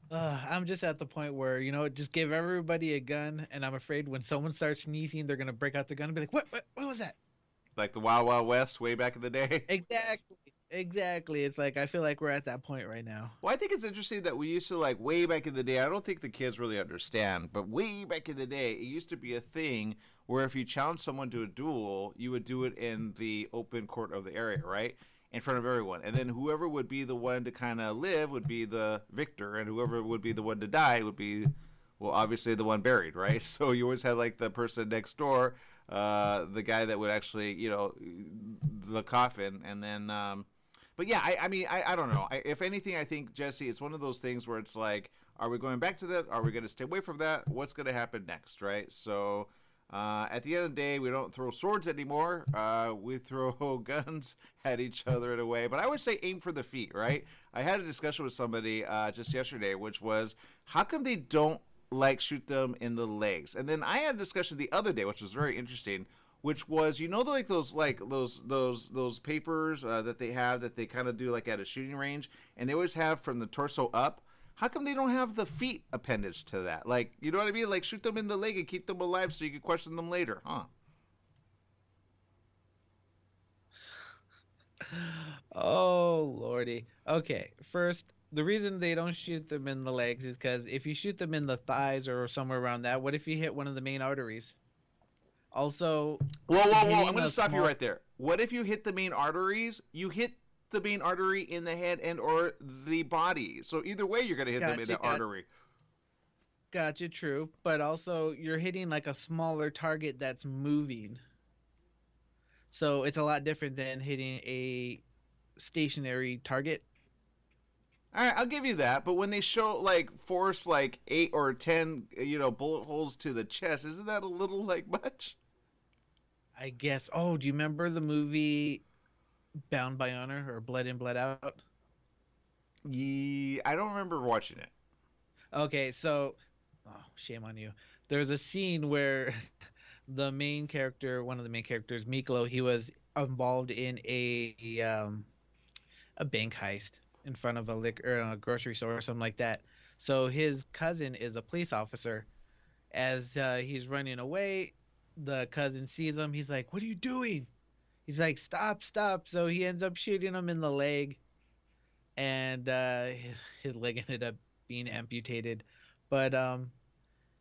S3: I'm just at the point where, just give everybody a gun, and I'm afraid when someone starts sneezing, they're going to break out the gun and be like, what was that?
S2: Like the Wild Wild West way back in the day?
S3: Exactly. It's like, I feel like we're at that point right now.
S2: Well, I think it's interesting that we used to, like, way back in the day, I don't think the kids really understand, but way back in the day, it used to be a thing where if you challenged someone to a duel, you would do it in the open court of the area, right? In front of everyone, and then whoever would be the one to kind of live would be the victor, and whoever would be the one to die would be, well, obviously the one buried, right? So you always had like the person next door, the guy that would actually, the coffin, and then but yeah, I mean, I don't know. If anything, I think, Jesse, it's one of those things where it's like, are we going back to that? Are we going to stay away from that? What's going to happen next, right? So at the end of the day, we don't throw swords anymore. We throw guns at each other in a way. But I always say aim for the feet, right? I had a discussion with somebody just yesterday, which was, how come they don't shoot them in the legs? And then I had a discussion the other day, which was very interesting, which was, like those papers that they have that they kind of do like at a shooting range, and they always have from the torso up. How come they don't have the feet appendage to that? Like, you know what I mean? Like, shoot them in the leg and keep them alive so you can question them later, huh?
S3: Oh, Lordy. Okay, first, the reason they don't shoot them in the legs is because if you shoot them in the thighs or somewhere around that, what if you hit one of the main arteries? Also,
S2: whoa! I'm
S3: hitting
S2: going to
S3: a
S2: stop you
S3: small-
S2: right there. What if you hit the main arteries? You hit the main artery in the head and or the body. So either way, you're going to hit them in the artery.
S3: Gotcha, true. But also, you're hitting like a smaller target that's moving. So it's a lot different than hitting a stationary target.
S2: All right, I'll give you that. But when they show like force like 8 or 10, bullet holes to the chest, isn't that a little like much?
S3: I guess. Oh, do you remember the movie Bound by Honor or Blood In, Blood Out?
S2: Yeah, I don't remember watching it.
S3: Okay, so, shame on you. There's a scene where the main character, one of the main characters, Miklo, he was involved in a bank heist in front of a grocery store or something like that. So his cousin is a police officer. As he's running away, the cousin sees him. He's like, "What are you doing?" He's like, "Stop, stop." So he ends up shooting him in the leg, and his leg ended up being amputated. But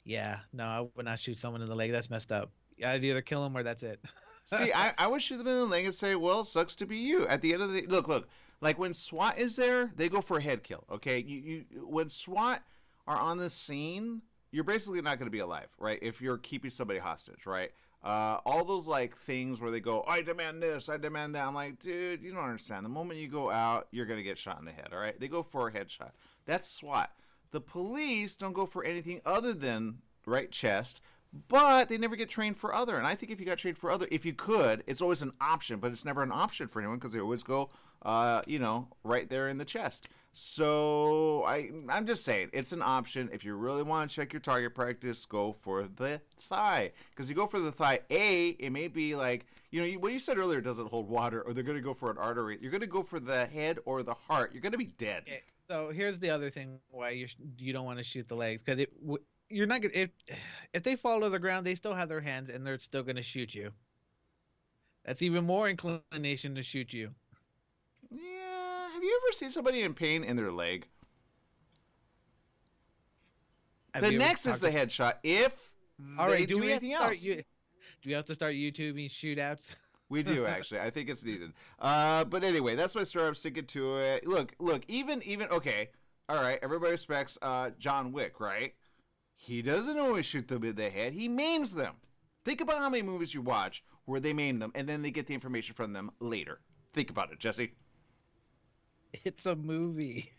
S3: yeah, no, I would not shoot someone in the leg. That's messed up. I'd either kill him or that's it.
S2: See, I would shoot them in the leg and say, well, sucks to be you. At the end of the day, look, like when SWAT is there, they go for a head kill, okay? When SWAT are on the scene, you're basically not going to be alive, right? If you're keeping somebody hostage, right? All those like things where they go, I demand this, I demand that. I'm like, dude, you don't understand. The moment you go out, you're going to get shot in the head, all right? They go for a headshot. That's SWAT. The police don't go for anything other than, right, chest, but they never get trained for other. And I think if you got trained for other, if you could, it's always an option, but it's never an option for anyone because they always go, right there in the chest. So I'm just saying, it's an option. If you really want to check your target practice, go for the thigh. Because you go for the thigh, it may be like, what you said earlier doesn't hold water, or they're going to go for an artery. You're going to go for the head or the heart. You're going to be dead.
S3: Okay, so here's the other thing why you don't want to shoot the legs, because you're not gonna, if they fall to the ground, they still have their hands and they're still going to shoot you. That's even more inclination to shoot you.
S2: Yeah. Have you ever seen somebody in pain in their leg? The next is the headshot. If they do anything else.
S3: Do we have to start YouTubing shootouts?
S2: We do, actually. I think it's needed. But anyway, that's my story. I'm sticking to it. Look, even, okay. All right, everybody respects John Wick, right? He doesn't always shoot them in the head. He maims them. Think about how many movies you watch where they maim them, and then they get the information from them later. Think about it, Jesse.
S3: It's a movie.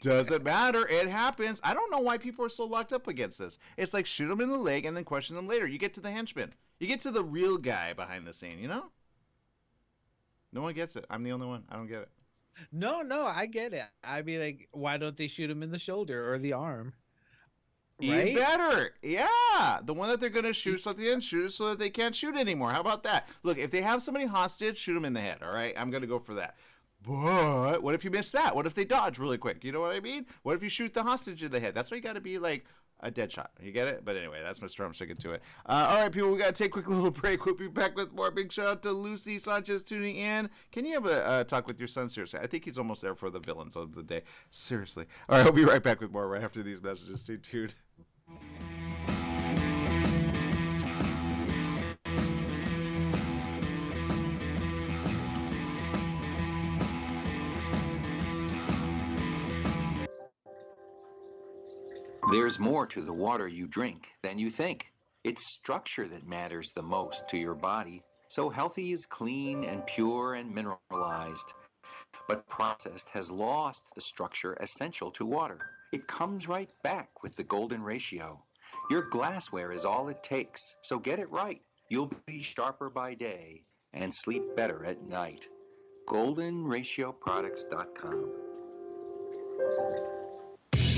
S2: Doesn't matter. It happens. I don't know why people are so locked up against this. It's like shoot them in the leg and then question them later. You get to the henchman. You get to the real guy behind the scene, No one gets it. I'm the only one. I don't get it.
S3: No, I get it. I'd be like, why don't they shoot him in the shoulder or the arm?
S2: Right? Even better. Yeah. The one that they're going to shoot something in, shoot it so that they can't shoot anymore. How about that? Look, if they have somebody hostage, shoot them in the head, all right? I'm going to go for that. But what if you miss that? What if they dodge really quick? You know what I mean? What if you shoot the hostage in the head? That's why you got to be like a dead shot. You get it? But anyway, that's my story. I'm sticking to it. All right, people, we got to take a quick little break. We'll be back with more. Big shout out to Lucy Sanchez tuning in. Can you have a talk with your son? Seriously, I think he's almost there for the villains of the day. Seriously. All right, we'll be right back with more right after these messages. Stay tuned.
S11: There's more to the water you drink than you think. It's structure that matters the most to your body. So healthy is clean and pure and mineralized. But processed has lost the structure essential to water. It comes right back with the golden ratio. Your glassware is all it takes, so get it right. You'll be sharper by day and sleep better at night. GoldenRatioProducts.com.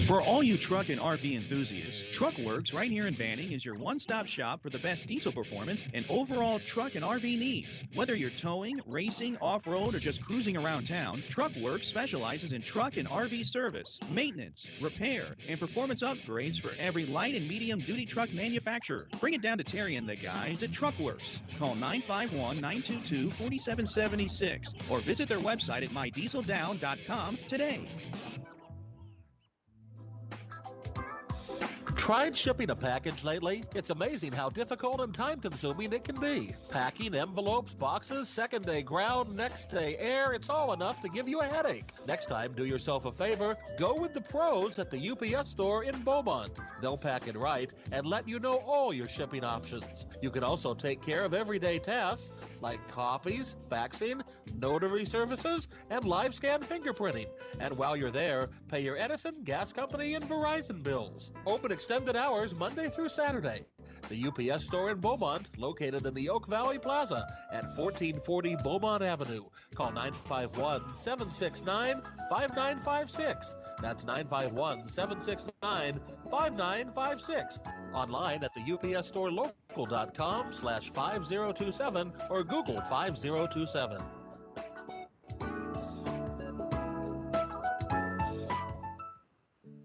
S12: For all you truck and RV enthusiasts, Truckworks right here in Banning is your one-stop shop for the best diesel performance and overall truck and RV needs. Whether you're towing, racing, off-road, or just cruising around town, Truckworks specializes in truck and RV service, maintenance, repair, and performance upgrades for every light and medium-duty truck manufacturer. Bring it down to Terry and the guys at Truckworks. Call 951-922-4776 or visit their website at mydieseldown.com today.
S13: Tried shipping a package lately? It's amazing how difficult and time-consuming it can be. Packing envelopes, boxes, second-day ground, next-day air, it's all enough to give you a headache. Next time, do yourself a favor, go with the pros at the UPS store in Beaumont. They'll pack it right and let you know all your shipping options. You can also take care of everyday tasks like copies, faxing, notary services, and live scan fingerprinting. And while you're there, pay your Edison, gas company, and Verizon bills. Open extended hours Monday through Saturday. The UPS store in Beaumont, located in the Oak Valley Plaza at 1440 Beaumont Avenue. Call 951-769-5956. That's 951-769-5956. Online at the upsstorelocal.com/5027 or Google 5027.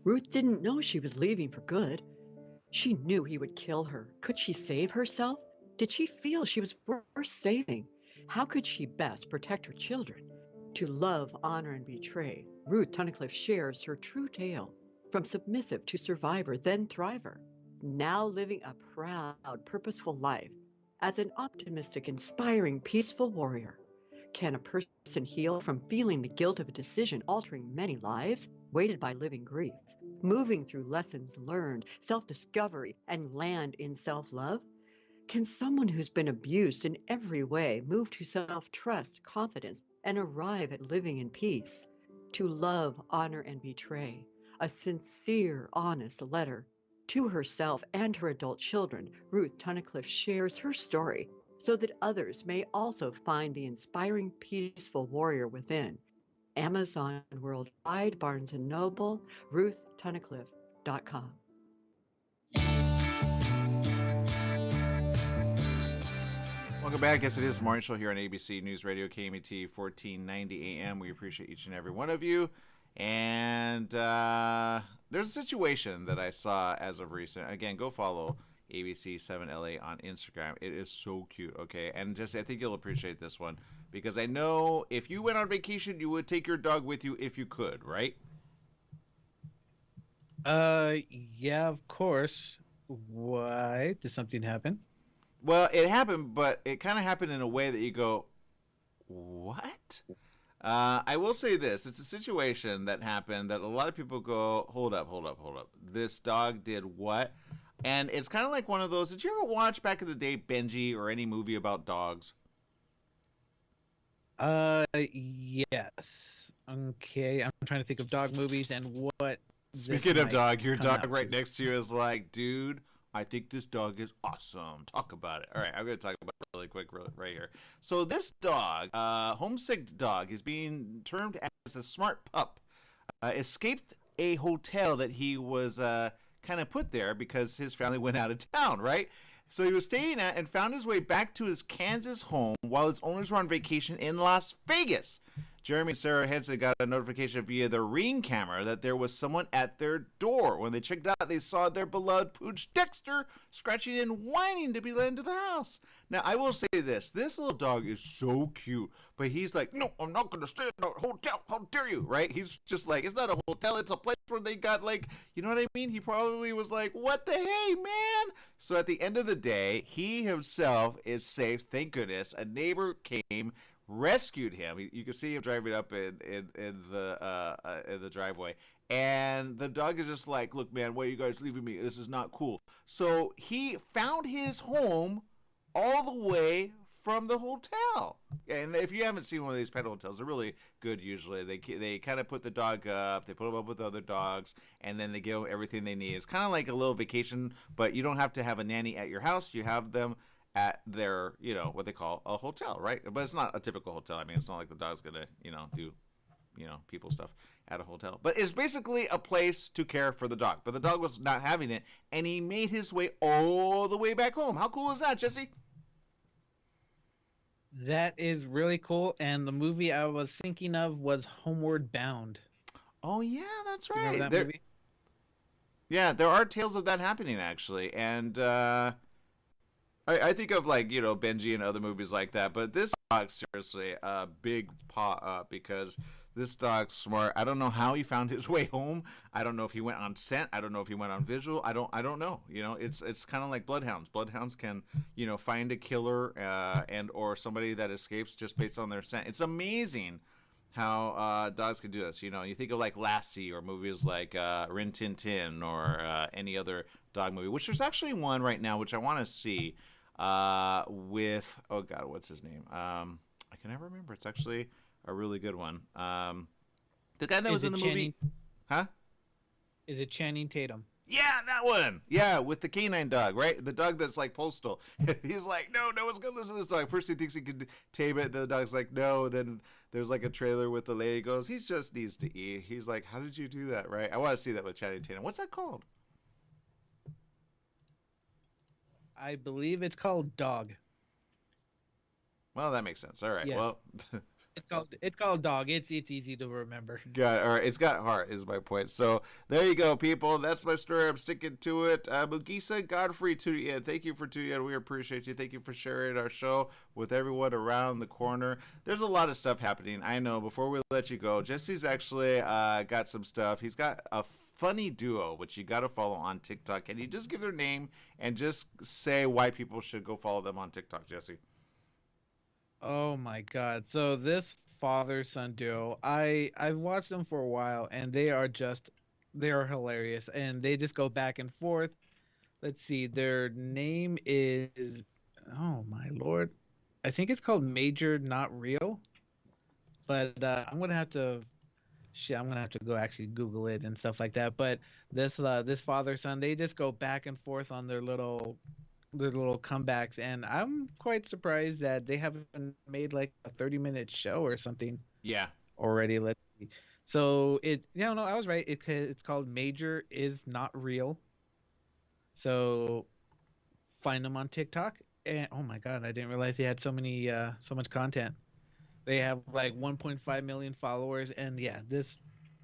S14: Ruth didn't know she was leaving for good. She knew he would kill her. Could she save herself? Did she feel she was worth saving? How could she best protect her children? To love, honor, and betray, Ruth Tunnicliffe shares her true tale, from submissive to survivor, then thriver, now living a proud, purposeful life as an optimistic, inspiring, peaceful warrior. Can a person heal from feeling the guilt of a decision altering many lives, weighted by living grief, moving through lessons learned, self-discovery, and land in self-love? Can someone who's been abused in every way move to self-trust, confidence, and arrive at living in peace? To love, honor, and betray, a sincere, honest letter to herself and her adult children, Ruth Tunnicliffe shares her story so that others may also find the inspiring, peaceful warrior within. Amazon worldwide, Barnes & Noble, RuthTunnicliffe.com.
S2: Welcome back. Yes, it is the morning show here on ABC News Radio, KMET 1490 AM. We appreciate each and every one of you. And there's a situation that I saw as of recent. Again, go follow ABC7LA on Instagram. It is so cute, okay? And just, I think you'll appreciate this one because I know if you went on vacation, you would take your dog with you if you could, right?
S3: Yeah, of course. Why? Did something happen?
S2: Well, it happened, but it kind of happened in a way that you go, what? I will say this. It's a situation that happened that a lot of people go, hold up. This dog did what? And it's kind of like one of those, did you ever watch back in the day Benji or any movie about dogs?
S3: Yes. Okay, I'm trying to think of dog movies and what.
S2: Speaking of dog, your dog right next to you is like, dude, I think this dog is awesome. Talk about it. All right, I'm going to talk about it really quick right here. So this dog, homesick dog, is being termed as a smart pup. Escaped a hotel that he was kind of put there because his family went out of town, right? So he was staying at and found his way back to his Kansas home while his owners were on vacation in Las Vegas. Jeremy and Sarah Henson got a notification via the Ring camera that there was someone at their door. When they checked out, they saw their beloved pooch Dexter scratching and whining to be let into the house. Now, I will say this. This little dog is so cute, but he's like, no, I'm not going to stay in a hotel. How dare you, right? He's just like, it's not a hotel. It's a place where they got like, you know what I mean? He probably was like, what the hey, man? So at the end of the day, he himself is safe. Thank goodness. A neighbor came, rescued him. You can see him driving up in the driveway, and the dog is just like, look, man, why are you guys leaving me? This is not cool. So he found his home all the way from the hotel. And if you haven't seen one of these pet hotels, they're really good usually. They kind of put the dog up, they put him up with other dogs, and then they give him everything they need. It's kind of like a little vacation, but you don't have to have a nanny at your house. You have them at their, what they call a hotel, right? But it's not a typical hotel. I mean, it's not like the dog's gonna, do people stuff at a hotel. But it's basically a place to care for the dog. But the dog was not having it, and he made his way all the way back home. How cool is that, Jesse?
S3: That is really cool. And the movie I was thinking of was Homeward Bound.
S2: Oh yeah, that's right.
S3: Remember that movie?
S2: Yeah, there are tales of that happening actually, and I think of Benji and other movies like that. But this dog, seriously, a big paw up because this dog's smart. I don't know how he found his way home. I don't know if he went on scent. I don't know if he went on visual. I don't know. It's kind of like bloodhounds. Bloodhounds can find a killer and or somebody that escapes just based on their scent. It's amazing how dogs can do this. You think of like Lassie or movies like Rin Tin Tin or any other dog movie, which there's actually one right now which I want to see with what's his name? I can never remember. It's actually a really good one. The guy that was in the movie, huh?
S3: Is it Channing Tatum?
S2: Yeah, that one. Yeah, with the canine dog, right? The dog that's like postal. He's like, no one's gonna listen to this dog. First he thinks he could tame it, then the dog's like, no. Then there's like a trailer with the lady goes, he just needs to eat. He's like, how did you do that, right? I want to see that with Channing Tatum. What's that called?
S3: I believe it's called Dog.
S2: Well, that makes sense. All right.
S3: Yeah.
S2: Well,
S3: it's called Dog. It's easy to remember.
S2: Got it. All right. It's got heart is my point. So there you go, people. That's my story. I'm sticking to it. Mugisa Godfrey, tuning in. Thank you for tuning in. We appreciate you. Thank you for sharing our show with everyone around the corner. There's a lot of stuff happening. I know. Before we let you go, Jesse's actually got some stuff. He's got a funny duo, which you got to follow on TikTok. Can you just give their name and just say why people should go follow them on TikTok, Jesse?
S3: Oh my God. So this father-son duo, I've watched them for a while and they are hilarious and they just go back and forth. Let's see, their name is, oh my Lord. I think it's called Major Not Real. But I'm gonna have to go actually Google it and stuff like that. But this father-son, they just go back and forth on their little comebacks, and I'm quite surprised that they haven't made like a 30-minute show or something.
S2: Yeah.
S3: Already, let's see. So I was right. It's called Major Is Not Real. So find them on TikTok. And oh my God, I didn't realize they had so much content. They have like 1.5 million followers, and yeah,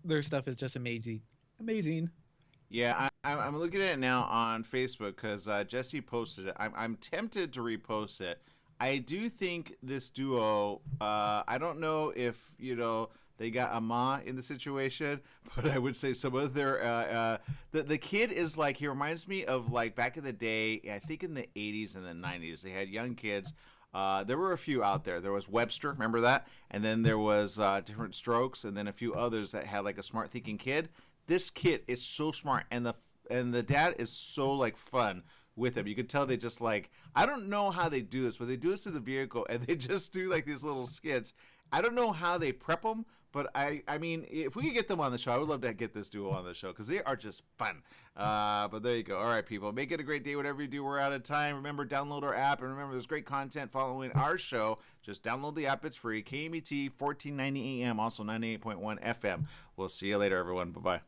S3: their stuff is just amazing. Amazing.
S2: Yeah, I'm looking at it now on Facebook because Jesse posted it. I'm tempted to repost it. I do think this duo, I don't know if, they got a ma in the situation, but I would say some of their, the kid is like, he reminds me of like back in the day, I think in the 80s and the 90s, they had young kids. There were a few out there. There was Webster, remember that? And then there was Different Strokes, and then a few others that had like a smart thinking kid. This kid is so smart, and the dad is so like fun with him. You could tell they just like, I don't know how they do this, but they do this in the vehicle, and they just do like these little skits. I don't know how they prep them, but I mean, if we could get them on the show, I would love to get this duo on the show because they are just fun. But there you go. All right, people, make it a great day. Whatever you do, we're out of time. Remember, download our app, and remember, there's great content following our show. Just download the app. It's free. KMET 1490 AM, also 98.1 FM. We'll see you later, everyone. Bye-bye.